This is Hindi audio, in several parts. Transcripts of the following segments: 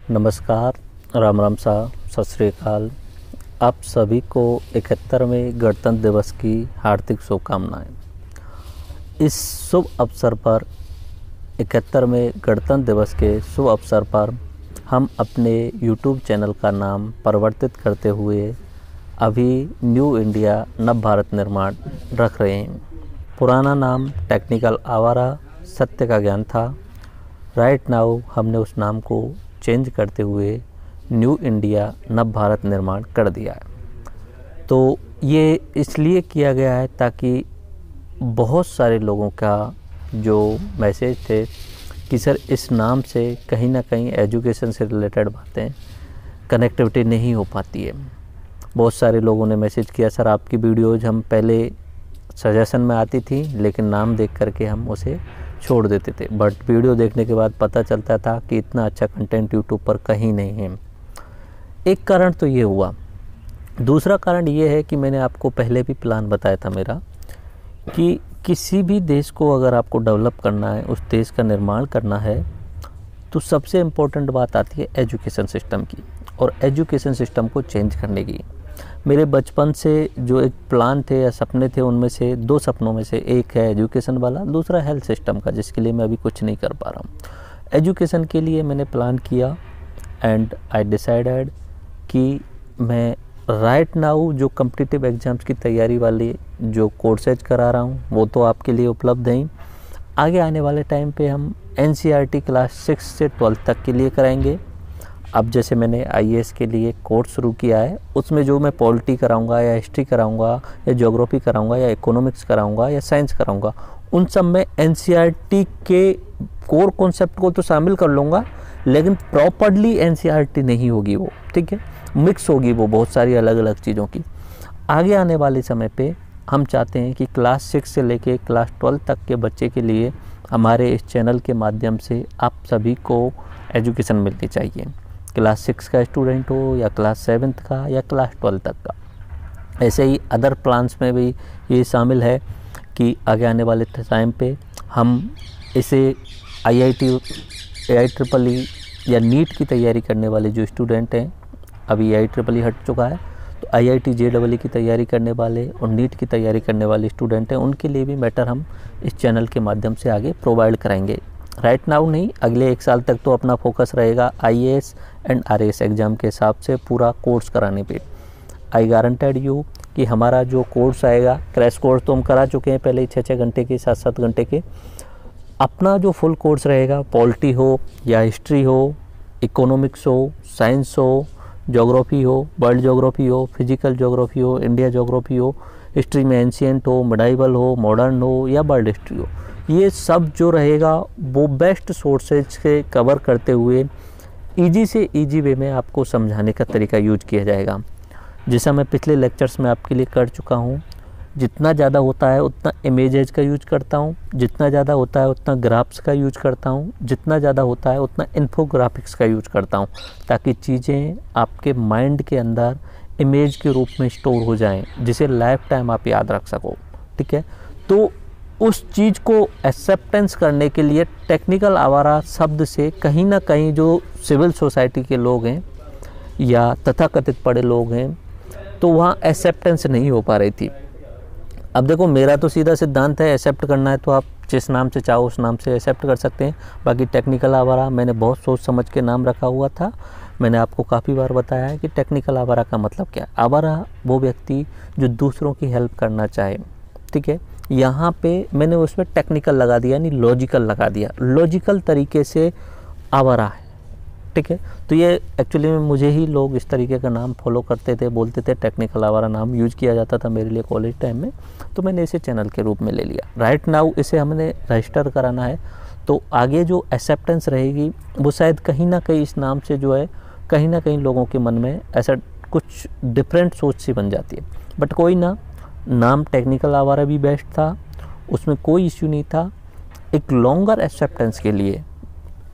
नमस्कार, राम राम साहब, सत श्री अकाल। आप सभी को 71वें गणतंत्र दिवस की हार्दिक शुभकामनाएं। इस शुभ अवसर पर 71वें गणतंत्र दिवस के शुभ अवसर पर हम अपने YouTube चैनल का नाम परिवर्तित करते हुए अभी न्यू इंडिया नव भारत निर्माण रख रहे हैं। पुराना नाम टेक्निकल आवारा सत्य का ज्ञान था। राइट नाउ हमने उस नाम को चेंज करते हुए न्यू इंडिया नव भारत निर्माण कर दिया है। तो ये इसलिए किया गया है ताकि बहुत सारे लोगों का जो मैसेज थे कि सर इस नाम से कहीं ना कहीं एजुकेशन से रिलेटेड बातें कनेक्टिविटी नहीं हो पाती है। बहुत सारे लोगों ने मैसेज किया, सर आपकी वीडियोज़ हम पहले सजेशन में आती थी लेकिन नाम देख करके हम उसे छोड़ देते थे, बट वीडियो देखने के बाद पता चलता था कि इतना अच्छा कंटेंट यूट्यूब पर कहीं नहीं है। एक कारण तो ये हुआ। दूसरा कारण ये है कि मैंने आपको पहले भी प्लान बताया था मेरा कि किसी भी देश को अगर आपको डेवलप करना है, उस देश का निर्माण करना है, तो सबसे इम्पोर्टेंट बात आती है एजुकेशन सिस्टम की और एजुकेशन सिस्टम को चेंज करने की। मेरे बचपन से जो एक प्लान थे या सपने थे, उनमें से दो सपनों में से एक है एजुकेशन वाला, दूसरा हेल्थ सिस्टम का, जिसके लिए मैं अभी कुछ नहीं कर पा रहा हूँ। एजुकेशन के लिए मैंने प्लान किया एंड आई डिसाइडेड कि मैं राइट नाउ जो कॉम्पिटिटिव एग्ज़ाम्स की तैयारी वाली जो कोर्सेज करा रहा हूँ वो तो आपके लिए उपलब्ध हैं। आगे आने वाले टाइम पे हम NCERT क्लास 6 से 12 तक के लिए कराएंगे। अब जैसे मैंने IAS के लिए कोर्स शुरू किया है, उसमें जो मैं पॉलिटी कराऊंगा या हिस्ट्री कराऊंगा या ज्योग्राफी कराऊंगा या इकोनॉमिक्स कराऊंगा या साइंस कराऊंगा, उन सब में NCERT के कोर कॉन्सेप्ट को तो शामिल कर लूँगा, लेकिन प्रॉपरली NCERT नहीं होगी वो, ठीक है, मिक्स होगी वो बहुत सारी अलग अलग चीज़ों की। आगे आने वाले समय पे हम चाहते हैं कि क्लास 6 से लेके क्लास 12 तक के बच्चे के लिए हमारे इस चैनल के माध्यम से आप सभी को एजुकेशन मिलनी चाहिए। क्लास 6 का स्टूडेंट हो या क्लास 7 का या क्लास 12 तक का। ऐसे ही अदर प्लान्स में भी ये शामिल है कि आगे आने वाले टाइम पे हम इसे IIT, IEEE या नीट की तैयारी करने वाले जो स्टूडेंट हैं, अभी IEEE हट चुका है, तो IIT JEE की तैयारी करने वाले और नीट की तैयारी करने वाले स्टूडेंट हैं, उनके लिए भी मैटर हम इस चैनल के माध्यम से आगे प्रोवाइड कराएंगे। राइट नाउ नहीं, अगले 1 साल तक तो अपना फोकस रहेगा IAS एंड RAS एग्ज़ाम के हिसाब से पूरा कोर्स कराने पे। आई गारंटेड यू कि हमारा जो कोर्स आएगा, क्रैश कोर्स तो हम करा चुके हैं पहले ही 6-6 घंटे के, 7-7 घंटे के। अपना जो फुल कोर्स रहेगा, पॉलिटी हो या हिस्ट्री हो, इकोनॉमिक्स हो, साइंस हो, ज्योग्राफी हो, वर्ल्ड ज्योग्राफी हो, फिजिकल ज्योग्राफी हो, इंडिया ज्योग्राफी हो, हिस्ट्री में एंशिएंट हो, मिडाइवल हो, मॉडर्न हो या वर्ल्ड हिस्ट्री हो, ये सब जो रहेगा वो बेस्ट सोर्सेज के कवर करते हुए ईजी से ईजी वे में आपको समझाने का तरीका यूज किया जाएगा। जैसा मैं पिछले लेक्चर्स में आपके लिए कर चुका हूँ, जितना ज़्यादा होता है उतना इमेजेस का यूज करता हूँ, जितना ज़्यादा होता है उतना ग्राफ्स का यूज करता हूँ, जितना ज़्यादा होता है उतना इन्फोग्राफिक्स का यूज करता हूँ, ताकि चीज़ें आपके माइंड के अंदर इमेज के रूप में स्टोर हो जाएं, जिसे लाइफ टाइम आप याद रख सको, ठीक है। तो उस चीज़ को एक्सेप्टेंस करने के लिए टेक्निकल आवारा शब्द से कहीं ना कहीं जो सिविल सोसाइटी के लोग हैं या तथाकथित पढ़े लोग हैं, तो वहाँ एक्सेप्टेंस नहीं हो पा रही थी। अब देखो, मेरा तो सीधा सिद्धांत है, एक्सेप्ट करना है तो आप जिस नाम से चाहो उस नाम से एक्सेप्ट कर सकते हैं। बाकी टेक्निकल आवारा मैंने बहुत सोच समझ के नाम रखा हुआ था। मैंने आपको काफ़ी बार बताया है कि टेक्निकल आवारा का मतलब क्या है। आवारा वो व्यक्ति जो दूसरों की हेल्प करना चाहे, ठीक है। यहाँ पे मैंने उसमें टेक्निकल लगा दिया, यानी लॉजिकल लगा दिया, लॉजिकल तरीके से आवारा है, ठीक है। तो ये एक्चुअली में मुझे ही लोग इस तरीके का नाम फॉलो करते थे, बोलते थे, टेक्निकल आवारा नाम यूज किया जाता था मेरे लिए कॉलेज टाइम में, तो मैंने इसे चैनल के रूप में ले लिया। राइट नाउ इसे हमने रजिस्टर कराना है, तो आगे जो एक्सेप्टेंस रहेगी वो शायद कहीं ना कहीं इस नाम से जो है कहीं ना कहीं लोगों के मन में ऐसा कुछ डिफरेंट सोच सी बन जाती है। बट कोई ना, नाम टेक्निकल आवारा भी बेस्ट था, उसमें कोई इश्यू नहीं था। एक लॉन्गर एक्सेप्टेंस के लिए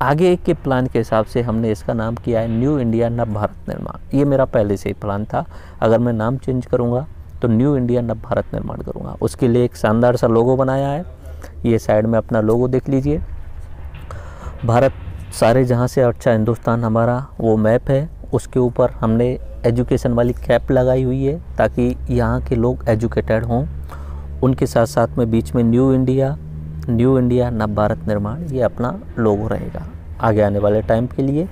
आगे के प्लान के हिसाब से हमने इसका नाम किया है न्यू इंडिया नव भारत निर्माण। ये मेरा पहले से ही प्लान था, अगर मैं नाम चेंज करूँगा तो न्यू इंडिया नव भारत निर्माण करूँगा। उसके लिए एक शानदार सा लोगो बनाया है, ये साइड में अपना लोगो देख लीजिए। भारत सारे जहाँ से अच्छा हिंदुस्तान हमारा वो मैप है, उसके ऊपर हमने एजुकेशन वाली कैप लगाई हुई है ताकि यहाँ के लोग एजुकेटेड हों। उनके साथ साथ में बीच में न्यू इंडिया नव भारत निर्माण, ये अपना लोगो रहेगा आगे आने वाले टाइम के लिए।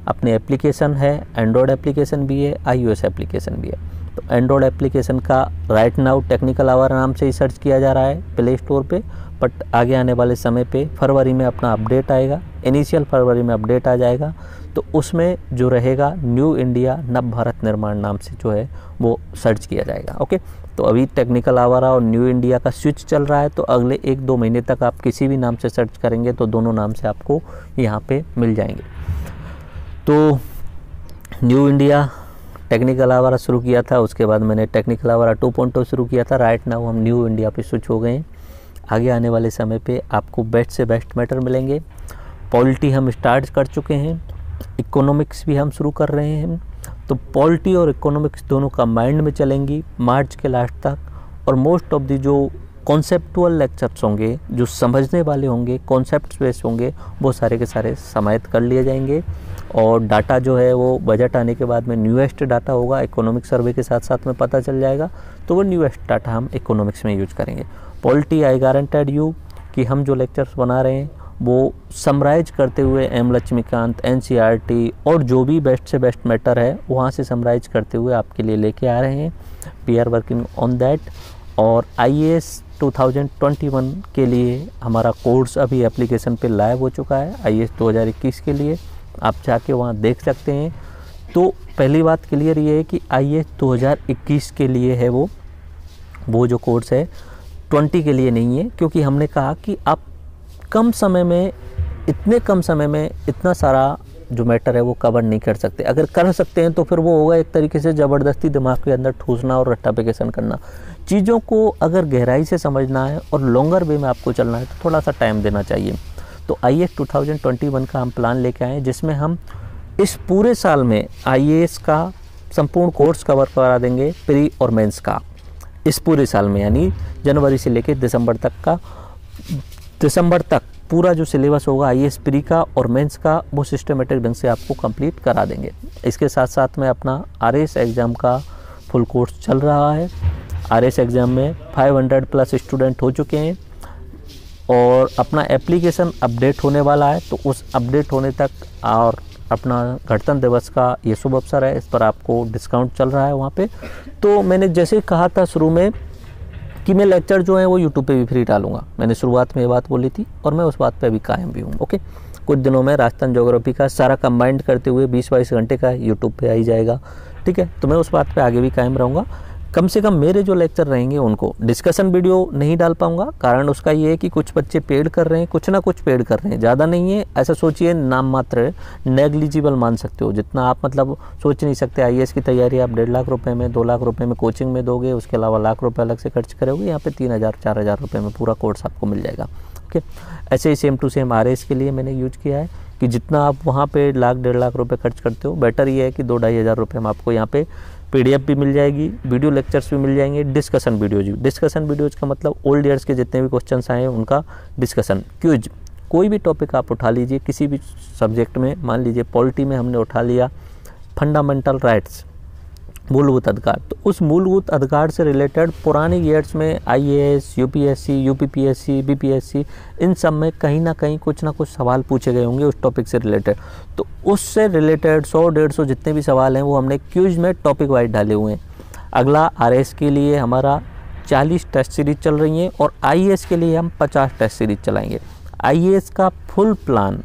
अपने एप्लीकेशन है, एंड्रॉयड एप्लीकेशन भी है, iOS एप्लीकेशन भी है। तो एंड्रॉयड एप्लीकेशन का राइट नाउ टेक्निकल आवर नाम से ही सर्च किया जा रहा है प्ले स्टोर पे, बट आगे आने वाले समय पे फरवरी में अपना अपडेट आएगा, इनिशियल फरवरी में अपडेट आ जाएगा। तो उसमें जो रहेगा न्यू इंडिया नव भारत निर्माण नाम से जो है वो सर्च किया जाएगा। ओके, तो अभी टेक्निकल आवारा और न्यू इंडिया का स्विच चल रहा है, तो अगले 1-2 महीने तक आप किसी भी नाम से सर्च करेंगे तो दोनों नाम से आपको यहाँ पे मिल जाएंगे। तो न्यू इंडिया टेक्निकल आवारा शुरू किया था, उसके बाद मैंने टेक्निकल आवारा 2.0 शुरू किया था। राइट नाउ हम न्यू इंडिया पे स्विच हो गए हैं। आगे आने वाले समय पे आपको बेस्ट से बेस्ट मैटर मिलेंगे। पॉलिटी हम स्टार्ट कर चुके हैं, इकोनॉमिक्स भी हम शुरू कर रहे हैं। तो पॉलिटी और इकोनॉमिक्स दोनों कंबाइंड में चलेंगी मार्च के लास्ट तक। और मोस्ट ऑफ दी जो कॉन्सेप्टुअल लेक्चर्स होंगे, जो समझने वाले होंगे, कॉन्सेप्ट बेस्ड होंगे, वो सारे के सारे समाहित कर लिए जाएंगे। और डाटा जो है वो बजट आने के बाद में न्यूएस्ट डाटा होगा, इकोनॉमिक सर्वे के साथ साथ में पता चल जाएगा, तो वो न्यूएस्ट डाटा हम इकोनॉमिक्स में यूज करेंगे। पॉलिटी आई गारंटेड यू कि हम जो लेक्चर्स बना रहे हैं वो समराइज करते हुए एम लक्ष्मीकांत, NCERT और जो भी बेस्ट से बेस्ट मैटर है वहाँ से समराइज करते हुए आपके लिए लेके आ रहे हैं। We are working on that. और IAS 2021 के लिए हमारा कोर्स अभी एप्लीकेशन पे लाइव हो चुका है, IAS 2021 के लिए आप जाके वहाँ देख सकते हैं। तो पहली बात क्लियर ये है कि IAS 2021 के लिए है वो जो कोर्स है, 20 के लिए नहीं है, क्योंकि हमने कहा कि आप कम समय में, इतने कम समय में इतना सारा जो मैटर है वो कवर नहीं कर सकते। अगर कर सकते हैं तो फिर वो होगा एक तरीके से ज़बरदस्ती दिमाग के अंदर ठूसना और रट्टाफिकेशन करना। चीज़ों को अगर गहराई से समझना है और लॉन्गर वे में आपको चलना है तो थोड़ा सा टाइम देना चाहिए। तो IAS 2021 का हम प्लान लेके आए, जिसमें हम इस पूरे साल में IAS का संपूर्ण कोर्स कवर करा देंगे, प्री और मेंस का, इस पूरे साल में, यानी जनवरी से लेकर दिसंबर तक पूरा जो सिलेबस होगा IAS प्री का और मेंस का, वो सिस्टमेटिक ढंग से आपको कंप्लीट करा देंगे। इसके साथ साथ में अपना RAS एग्ज़ाम का फुल कोर्स चल रहा है। RAS एग्ज़ाम में 500+ स्टूडेंट हो चुके हैं और अपना एप्लीकेशन अपडेट होने वाला है। तो उस अपडेट होने तक और अपना गणतंत्र दिवस का ये शुभ अवसर है, इस पर आपको डिस्काउंट चल रहा है वहाँ पे। तो मैंने जैसे कहा था शुरू में कि मैं लेक्चर जो है वो यूट्यूब पे भी फ्री डालूंगा, मैंने शुरुआत में ये बात बोली थी और मैं उस बात पे अभी कायम भी हूँ। ओके, कुछ दिनों में राजस्थान ज्योग्राफी का सारा कंबाइंड करते हुए 20-22 घंटे का यूट्यूब पे आ ही जाएगा। ठीक है, तो मैं उस बात पे आगे भी कायम रहूँगा। कम से कम मेरे जो लेक्चर रहेंगे उनको डिस्कशन वीडियो नहीं डाल पाऊंगा, कारण उसका ये है कि कुछ बच्चे पेड कर रहे हैं, कुछ ना कुछ पेड कर रहे हैं, ज़्यादा नहीं है, ऐसा सोचिए नाम मात्र, नेग्लिजिबल मान सकते हो। जितना आप मतलब सोच नहीं सकते। IAS की तैयारी आप 1.5 लाख रुपए में, 2 लाख रुपए में कोचिंग में दोगे, उसके अलावा लाख रुपए अलग से खर्च करोगे, यहाँ पे 3,000-4,000 रुपये में पूरा कोर्स आपको मिल जाएगा। ओके, ऐसे ही सेम टू सेम RAS के लिए मैंने यूज किया है कि जितना आप वहाँ पे 1-1.5 लाख रुपए खर्च करते हो, बेटर ये है कि 2-2.5 हज़ार रुपये में आपको यहाँ पे PDF भी मिल जाएगी, वीडियो लेक्चर्स भी मिल जाएंगे, डिस्कशन वीडियोज का मतलब ओल्ड ईयर्स के जितने भी क्वेश्चंस आए हैं उनका डिस्कशन, क्विज, कोई भी टॉपिक आप उठा लीजिए किसी भी सब्जेक्ट में। मान लीजिए पॉलिटी में हमने उठा लिया फंडामेंटल राइट्स, मूलभूत अधिकार, तो उस मूलभूत अधिकार से रिलेटेड पुराने ईयर्स में IAS, UPSC, UPPSC, BPSC, इन सब में कहीं ना कहीं कुछ ना कुछ सवाल पूछे गए होंगे उस टॉपिक से रिलेटेड। तो उससे रिलेटेड 100-150 जितने भी सवाल हैं वो हमने क्यूज में टॉपिक वाइज डाले हुए हैं। अगला RAS के लिए हमारा 40 टेस्ट सीरीज चल रही हैं और IAS के लिए हम 50 टेस्ट सीरीज चलाएँगे। IAS का फुल प्लान,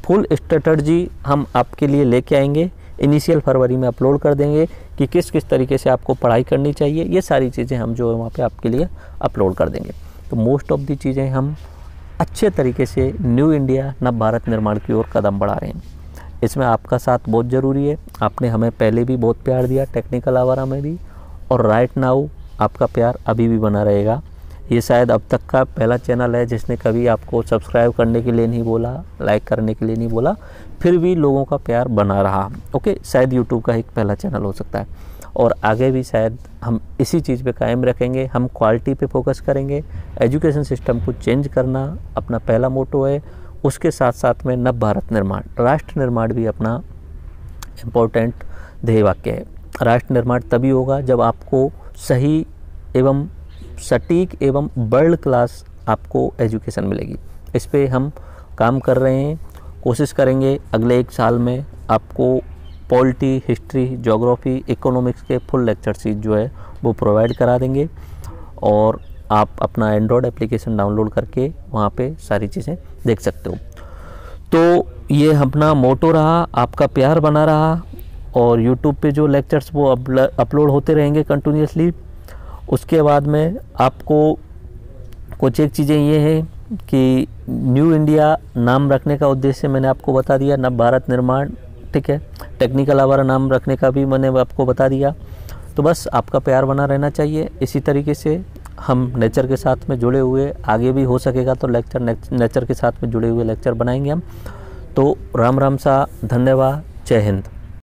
फुल स्ट्रेटजी हम आपके लिए लेके आएंगे, इनिशियल फरवरी में अपलोड कर देंगे कि किस किस तरीके से आपको पढ़ाई करनी चाहिए। ये सारी चीज़ें हम जो है वहाँ पे आपके लिए अपलोड कर देंगे। तो मोस्ट ऑफ दी चीज़ें हम अच्छे तरीके से न्यू इंडिया नव भारत निर्माण की ओर कदम बढ़ा रहे हैं। इसमें आपका साथ बहुत ज़रूरी है। आपने हमें पहले भी बहुत प्यार दिया, टेक्निकल आवारा में भी, और राइट नाउ आपका प्यार अभी भी बना रहेगा। ये शायद अब तक का पहला चैनल है जिसने कभी आपको सब्सक्राइब करने के लिए नहीं बोला, लाइक करने के लिए नहीं बोला, फिर भी लोगों का प्यार बना रहा। ओके, शायद यूट्यूब का एक पहला चैनल हो सकता है और आगे भी शायद हम इसी चीज़ पे कायम रखेंगे। हम क्वालिटी पे फोकस करेंगे, एजुकेशन सिस्टम को चेंज करना अपना पहला मोटो है। उसके साथ साथ में नव भारत निर्माण, राष्ट्र निर्माण भी अपना इम्पोर्टेंट ध्येय वाक्य है। राष्ट्र निर्माण तभी होगा जब आपको सही एवं सटीक एवं वर्ल्ड क्लास आपको एजुकेशन मिलेगी। इस पे हम काम कर रहे हैं, कोशिश करेंगे अगले 1 साल में आपको पॉलिटी, हिस्ट्री, ज्योग्राफी, इकोनॉमिक्स के फुल लेक्चर सीरीज जो है वो प्रोवाइड करा देंगे और आप अपना एंड्रॉयड एप्लीकेशन डाउनलोड करके वहाँ पे सारी चीज़ें देख सकते हो। तो ये अपना मोटो रहा, आपका प्यार बना रहा और यूट्यूब पे जो लेक्चर्स वो अपलोड होते रहेंगे कंटिन्यूसली। उसके बाद में आपको कुछ एक चीज़ें ये हैं कि न्यू इंडिया नाम रखने का उद्देश्य मैंने आपको बता दिया, नव भारत निर्माण, ठीक है। टेक्निकल आवर नाम रखने का भी मैंने आपको बता दिया। तो बस आपका प्यार बना रहना चाहिए। इसी तरीके से हम नेचर के साथ में जुड़े हुए आगे भी हो सकेगा तो नेचर के साथ में जुड़े हुए लेक्चर बनाएंगे हम। तो राम राम सा, धन्यवाद, जय हिंद।